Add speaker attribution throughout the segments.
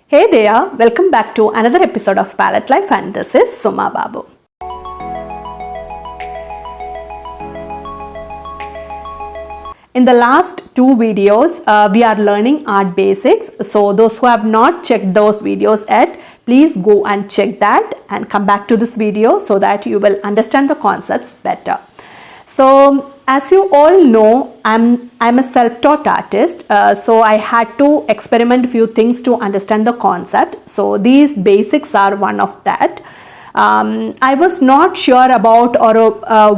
Speaker 1: Hey there, welcome back to another episode of Palettelife, and this is Sumababu. In the last two videos, we are learning art basics. So those who have not checked those videos yet, please go and check that and come back to this video so that you will understand the concepts better. So as you all know, I'm a self-taught artist, so I had to experiment few things to understand the concept. So these basics are one of that. I was not sure about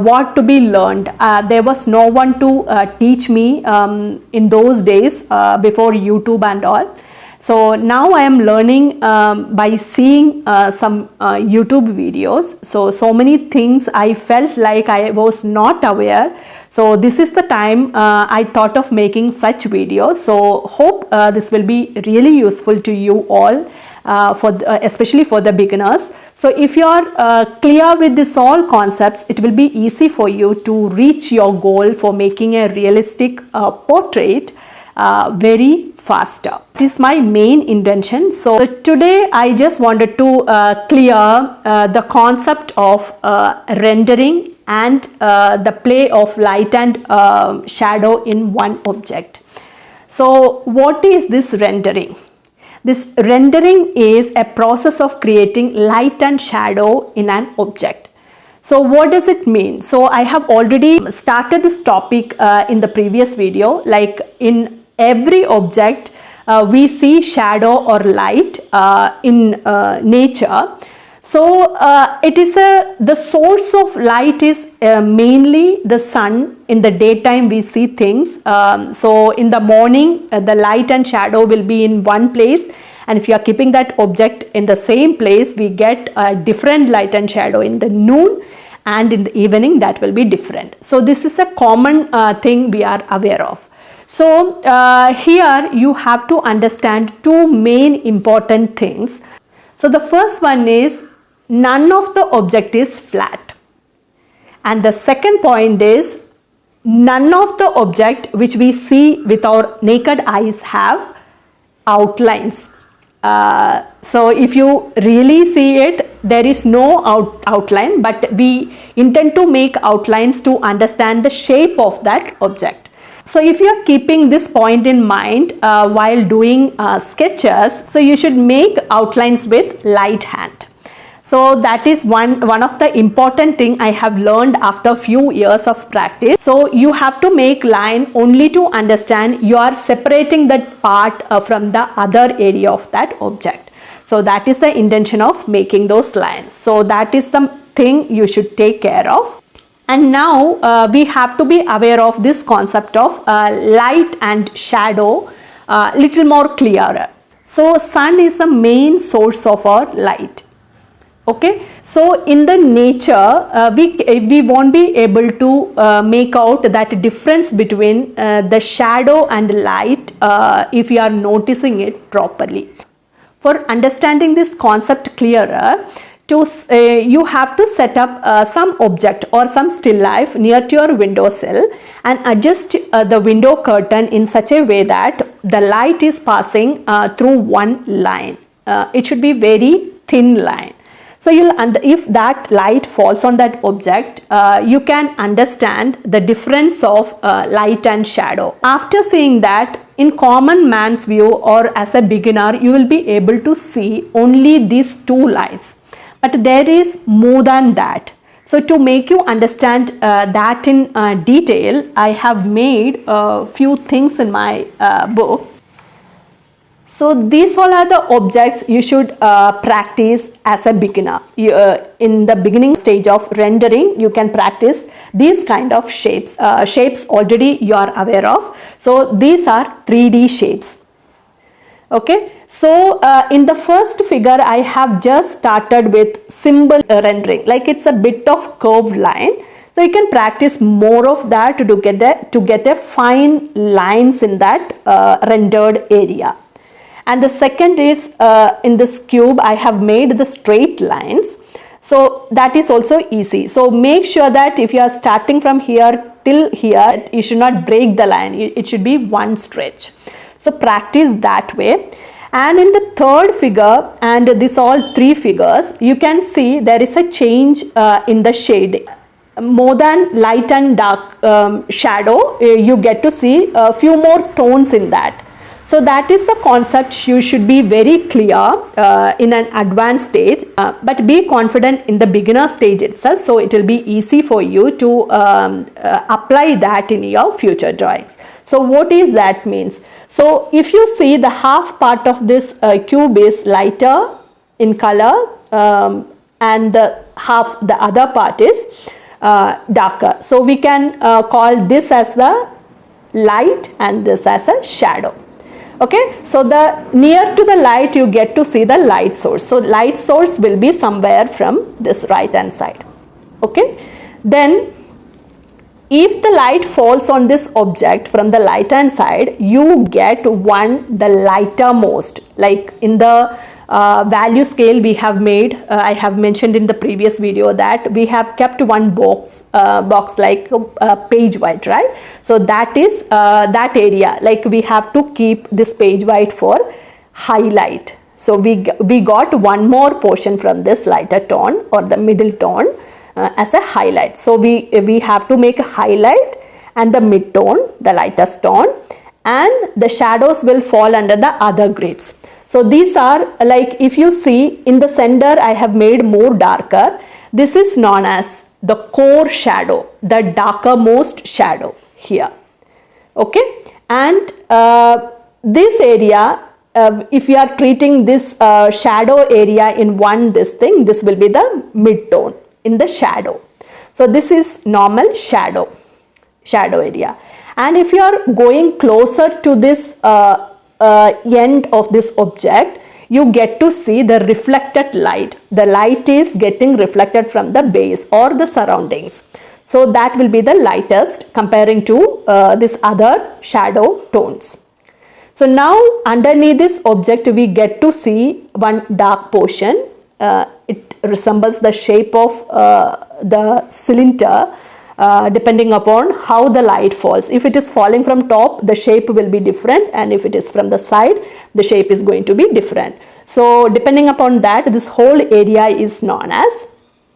Speaker 1: what to be learned. There was no one to teach me in those days before YouTube and all. So now I am learning by seeing some YouTube videos. So many things I felt like I was not aware. So this is the time I thought of making such videos. So hope this will be really useful to you all, especially for the beginners. So if you are clear with this all concepts, it will be easy for you to reach your goal for making a realistic portrait very faster. It is my main intention. So today I just wanted to clear the concept of rendering and the play of light and shadow in one object. So what is this rendering? This rendering is a process of creating light and shadow in an object. So what does it mean? So I have already started this topic in the previous video. Like in every object we see shadow or light in nature. So it is the source of light is mainly the sun. In the daytime we see things. So in the morning the light and shadow will be in one place, and if you are keeping that object in the same place, we get a different light and shadow in the noon, and in the evening that will be different. So this is a common thing we are aware of. So here you have to understand two main important things. So the first one is none of the object is flat, and the second point is none of the object which we see with our naked eyes have outlines. So if you really see it, there is no outline, but we intend to make outlines to understand the shape of that object. So if you are keeping this point in mind while doing sketches, so you should make outlines with light hand. So that is one of the important thing I have learned after few years of practice. So you have to make line only to understand you are separating that part from the other area of that object. So that is the intention of making those lines. So that is the thing you should take care of. And now we have to be aware of this concept of light and shadow little more clearer. So sun is the main source of our light. Okay, so in the nature we won't be able to make out that difference between the shadow and light if you are noticing it properly. For understanding this concept clearer, you have to set up some object or some still life near to your windowsill and adjust the window curtain in such a way that the light is passing through one line. It should be very thin line. So if that light falls on that object, you can understand the difference of light and shadow. After seeing that, in common man's view or as a beginner, you will be able to see only these two lights. But there is more than that. So to make you understand that in detail, I have made a few things in my book. So these all are the objects you should practice as a beginner. In the beginning stage of rendering, you can practice these kind of shapes. Shapes already you are aware of. So these are 3D shapes. Okay. So in the first figure, I have just started with symbol rendering. Like it's a bit of curved line. So you can practice more of that to get a fine lines in that rendered area. And the second is in this cube I have made the straight lines. So that is also easy. So make sure that if you are starting from here till here, you should not break the line. It should be one stretch. So practice that way. And in the third figure and this all three figures, you can see there is a change in the shade. More than light and dark shadow, you get to see a few more tones in that. So that is the concept you should be very clear in an advanced stage, but be confident in the beginner stage itself, so it will be easy for you to apply that in your future drawings. So what is that means? So if you see the half part of this cube is lighter in color and the other part is darker. So we can call this as the light and this as a shadow. Okay, so the near to the light you get to see the light source. So light source will be somewhere from this right hand side. Okay, then if the light falls on this object from the light hand side, you get the lighter most. Like in the value scale we have made, I have mentioned in the previous video that we have kept one box like page white, right? So that is that area, like we have to keep this page white for highlight. So we got one more portion from this lighter tone or the middle tone as a highlight. So we have to make a highlight and the mid tone, the lightest tone, and the shadows will fall under the other grids. So these are, like, if you see in the center I have made more darker. This is known as the core shadow, the darker most shadow here. Okay, and this area, if you are treating this shadow area in this will be the mid tone in the shadow. So this is normal shadow area. And if you are going closer to this end of this object, you get to see the reflected light. The light is getting reflected from the base or the surroundings. So that will be the lightest comparing to this other shadow tones. So now underneath this object we get to see one dark portion. It resembles the shape of the cylinder depending upon how the light falls. If it is falling from top, the shape will be different, and if it is from the side, the shape is going to be different. So depending upon that, this whole area is known as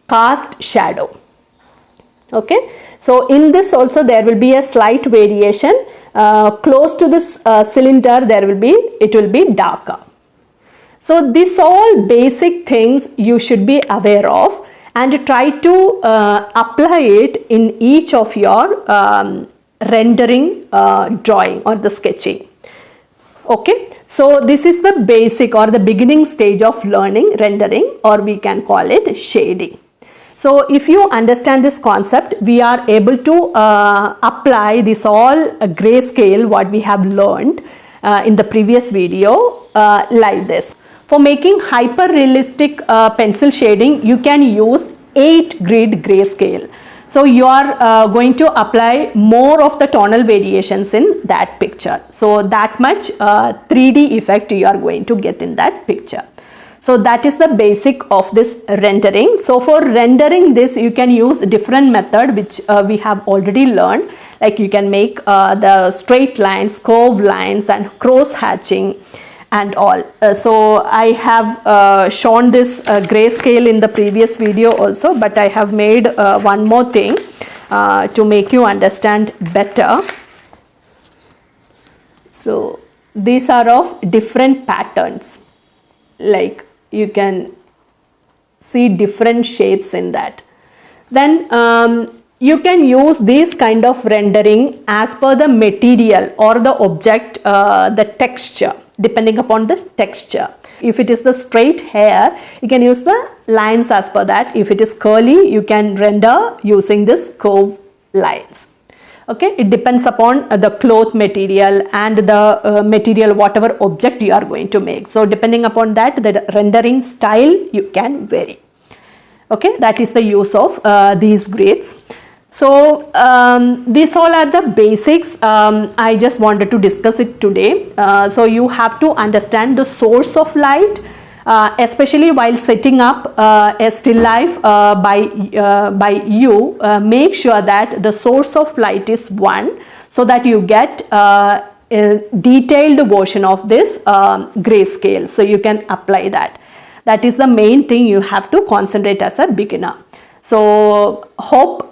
Speaker 1: cast shadow. Okay, so in this also there will be a slight variation. Close to this cylinder it will be darker. So these all basic things you should be aware of and try to apply it in each of your rendering drawing or the sketching. Okay, so this is the basic or the beginning stage of learning rendering, or we can call it shading. So if you understand this concept, we are able to apply this all grayscale what we have learned in the previous video like this. For making hyper realistic pencil shading, you can use 8 grid grayscale. So you are going to apply more of the tonal variations in that picture. So that much 3D effect you are going to get in that picture. So that is the basic of this rendering. So for rendering this, you can use different method which we have already learned. Like you can make the straight lines, curved lines, and cross hatching and all. So I have shown this grayscale in the previous video also, but I have made one more thing to make you understand better. So these are of different patterns, like you can see different shapes in that. Then you can use this kind of rendering as per the material or the object, the texture, depending upon the texture. If it is the straight hair, you can use the lines as per that. If it is curly, you can render using this curve lines. Okay, it depends upon the cloth material and the material, whatever object you are going to make. So depending upon that, the rendering style you can vary. Okay, that is the use of these grids. So these all are the basics. I just wanted to discuss it today. So you have to understand the source of light, especially while setting up a still life by you. Make sure that the source of light is one, so that you get detailed version of this grayscale, so you can apply that. That is the main thing you have to concentrate as a beginner. So hope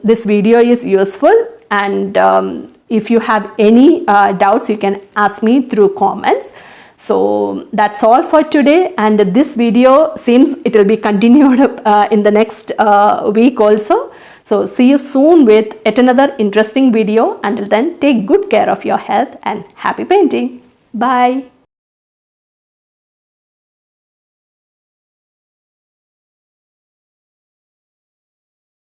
Speaker 1: this video is useful, and if you have any doubts, you can ask me through comments. So that's all for today, and this video seems it will be continued in the next week also. So see you soon with yet another interesting video. Until then, take good care of your health and happy painting. Bye.